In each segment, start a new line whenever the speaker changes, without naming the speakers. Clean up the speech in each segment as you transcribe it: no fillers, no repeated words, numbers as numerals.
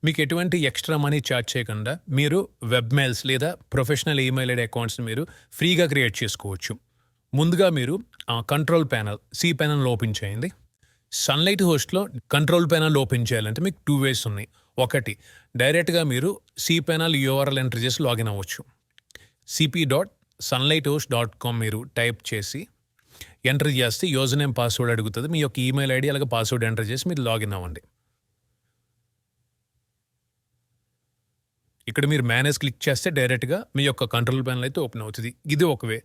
మీకు ఎటువంటి extra money charge చేయకుండా మీరు వెబ్ మెయిల్స్ లేదా ప్రొఫెషనల్ ఈమెయిల్ ఐడి అకౌంట్స్ని మీరు ఫ్రీగా క్రియేట్ చేసుకోవచ్చు. ముందుగా మీరు కంట్రోల్ ప్యానల్ సి-ప్యానల్ ఓపెన్ చేయండి. సన్లైట్ హోస్ట్లో కంట్రోల్ ప్యానల్ ఓపెన్ చేయాలంటే మీకు 2 ways ఉన్నాయి. ఒకటి, డైరెక్ట్గా మీరు సి-ప్యానల్ URL ఎంటర్ చేసి లాగిన్ అవ్వచ్చు. cp.sunlighthost.com మీరు టైప్ చేసి ఎంటర్ చేస్తే యూజర్ నేమ్ పాస్వర్డ్ అడుగుతుంది. మీ యొక్క ఈమెయిల్ ఐడి అలాగే పాస్వర్డ్ ఎంటర్ చేసి మీరు లాగిన్ అవ్వండి. ఇక్కడ మీరు మేనేజ్ క్లిక్ చేస్తే డైరెక్ట్గా మీ యొక్క కంట్రోల్ ప్యానల్ అయితే ఓపెన్ అవుతుంది. ఇది ఒక వే.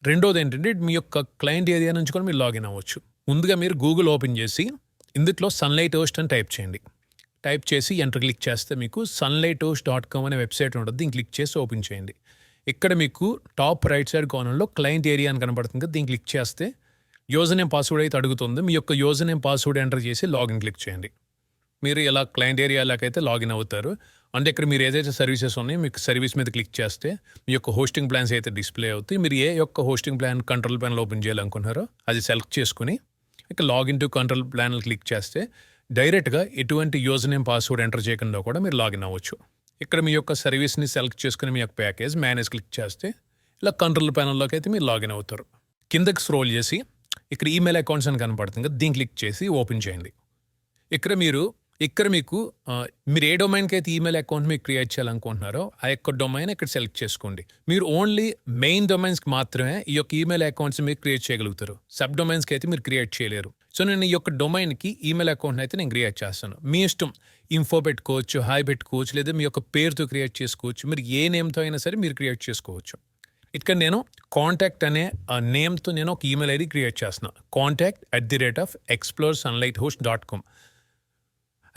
రెండోది ఏంటంటే మీ యొక్క క్లయింట్ ఏరియా నుంచి కూడా మీరు లాగిన్ అవ్వచ్చు. ముందుగా మీరు గూగుల్ ఓపెన్ చేసి ఇందులో సన్లైట్ హోస్ట్ అని టైప్ చేయండి. టైప్ చేసి ఎంటర్ క్లిక్ చేస్తే మీకు sunlighthost.com అనే వెబ్సైట్ ఉంటుంది. దీన్ని క్లిక్ చేసి ఓపెన్ చేయండి. ఇక్కడ మీకు టాప్ రైట్ సైడ్ కార్నర్లో క్లయింట్ ఏరియా అని కనబడుతుంది. దీన్ని క్లిక్ చేస్తే యూజర్ నేమ్ పాస్వర్డ్ అయితే అడుగుతుంది. మీ యొక్క యూజర్ నేమ్ పాస్వర్డ్ ఎంటర్ చేసి లాగిన్ క్లిక్ చేయండి. మీరు ఇలా క్లయింట్ ఏరియాలోకైతే లాగిన్ అవుతారు. అంటే ఇక్కడ మీరు ఏదైతే సర్వీసెస్ ఉన్నాయో మీకు సర్వీస్ మీద క్లిక్ చేస్తే మీ యొక్క హోస్టింగ్ ప్లాన్స్ అయితే డిస్ప్లే అవుతాయి. మీరు ఏ యొక్క hosting plan control panel open చేయాలనుకుంటున్నారో అది సెలెక్ట్ చేసుకుని ఇక login to control plan click చేస్తే డైరెక్ట్గా ఎటువంటి యూజర్ నేమ్ పాస్వర్డ్ ఎంటర్ చేయకుండా కూడా మీరు లాగిన్ అవ్వచ్చు. ఇక్కడ మీ యొక్క సర్వీస్ని సెలెక్ట్ చేసుకుని మీ యొక్క ప్యాకేజ్ మేనేజ్ క్లిక్ చేస్తే ఇలా కంట్రోల్ ప్యానల్లోకి అయితే మీరు లాగిన్ అవుతారు. కిందకి స్క్రోల్ చేసి ఇక్కడ ఈమెయిల్ అకౌంట్స్ అని కనపడుతుంది కదా, దీన్ని క్లిక్ చేసి ఓపెన్ చేయండి. ఇక్కడ మీకు మీరు ఏ డొమైన్కి అయితే ఈమెయిల్ అకౌంట్ మీకు క్రియేట్ చేయాలనుకుంటున్నారో ఆ యొక్క డొమైన్ ఇక్కడ సెలెక్ట్ చేసుకోండి. మీరు ఓన్లీ మెయిన్ డొమైన్స్కి మాత్రమే ఈ యొక్క ఈమెయిల్ అకౌంట్స్ మీరు క్రియేట్ చేయగలుగుతారు. సబ్ డొమైన్స్కి అయితే మీరు క్రియేట్ చేయలేరు. సో నేను ఈ యొక్క డొమైన్కి ఈమెయిల్ అకౌంట్ అయితే నేను క్రియేట్ చేస్తాను. మీ ఇష్టం, ఇన్ఫో పెట్టుకోవచ్చు, హాయ్ పెట్టుకోవచ్చు, లేదా మీ యొక్క పేరుతో క్రియేట్ చేసుకోవచ్చు. మీరు ఏ నేమ్తో అయినా సరే మీరు క్రియేట్ చేసుకోవచ్చు. ఇక్కడ నేను కాంటాక్ట్ అనే నేమ్తో నేను ఒక ఈమెయిల్ ఐడి క్రియేట్ చేస్తున్నాను. contact@exploresunlighthost.com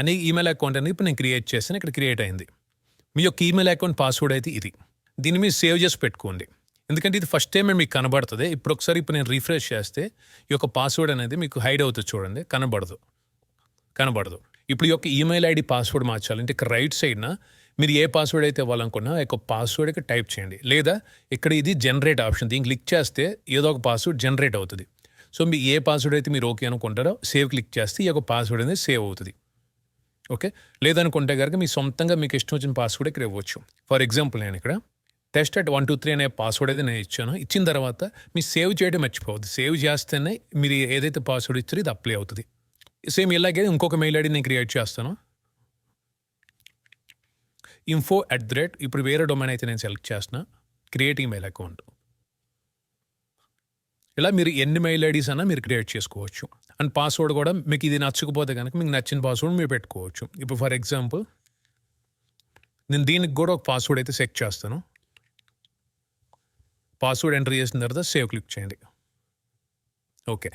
అనే ఈమెయిల్ అకౌంట్ అనేది ఇప్పుడు నేను క్రియేట్ చేస్తాను. ఇక్కడ క్రియేట్ అయింది. మీ యొక్క ఈమెయిల్ అకౌంట్ పాస్వర్డ్ అయితే ఇది. దీన్ని మీరు సేవ్ చేసి పెట్టుకోండి. ఎందుకంటే ఇది ఫస్ట్ టైం మీకు కనబడుతుంది. ఇప్పుడు నేను రిఫ్రెష్ చేస్తే ఈ యొక్క పాస్వర్డ్ అనేది మీకు హైడ్ అవుతుంది. చూడండి, కనబడదు. ఇప్పుడు ఈ యొక్క ఈమెయిల్ ఐడి పాస్వర్డ్ మార్చాలంటే ఇక్కడ రైట్ సైడ్న మీరు ఏ పాస్వర్డ్ అయితే ఇవ్వాలనుకున్నా ఆ యొక్క పాస్వర్డ్ ఇక్కడ టైప్ చేయండి. లేదా ఇక్కడ ఇది జనరేట్ ఆప్షన్, దీన్ని క్లిక్ చేస్తే ఏదో ఒక పాస్వర్డ్ జనరేట్ అవుతుంది. సో మీ ఏ పాస్వర్డ్ అయితే మీరు ఓకే అనుకుంటారో సేవ్ క్లిక్ చేస్తే ఈ యొక్క పాస్వర్డ్ అనేది సేవ్ అవుతుంది. ఓకే, లేదనుకుంటే కనుక మీ సొంతంగా మీకు ఇష్టం వచ్చిన పాస్వర్డ్ ఇక్కడ ఇవ్వచ్చు. ఫర్ ఎగ్జాంపుల్ నేను ఇక్కడ test@123 అనే పాస్వర్డ్ అయితే నేను ఇచ్చాను. ఇచ్చిన తర్వాత మీరు సేవ్ చేయడం మర్చిపోవద్దు. సేవ్ చేస్తేనే మీరు ఏదైతే పాస్వర్డ్ ఇచ్చారో ఇది అప్లై అవుతుంది. సేమ్ ఇలాగే ఇంకొక మెయిల్ ఐడి నేను క్రియేట్ చేస్తాను. info@ ఇప్పుడు వేరే డొమైన్ అయితే నేను సెలెక్ట్ చేస్తున్నా. Create email account. ఇలా మీరు ఎన్ని మెయిల్ ఐడీస్ అన్నా మీరు క్రియేట్ చేసుకోవచ్చు. అండ్ పాస్వర్డ్ కూడా మీకు ఇది నచ్చకపోతే కనుక మీకు నచ్చిన పాస్వర్డ్ మీరు పెట్టుకోవచ్చు. ఇప్పుడు ఫర్ ఎగ్జాంపుల్ నేను దీనికి కూడా ఒక పాస్వర్డ్ అయితే సెట్ చేస్తాను. పాస్వర్డ్ ఎంటర్ చేసిన తర్వాత సేవ్ క్లిక్ చేయండి. ఓకే,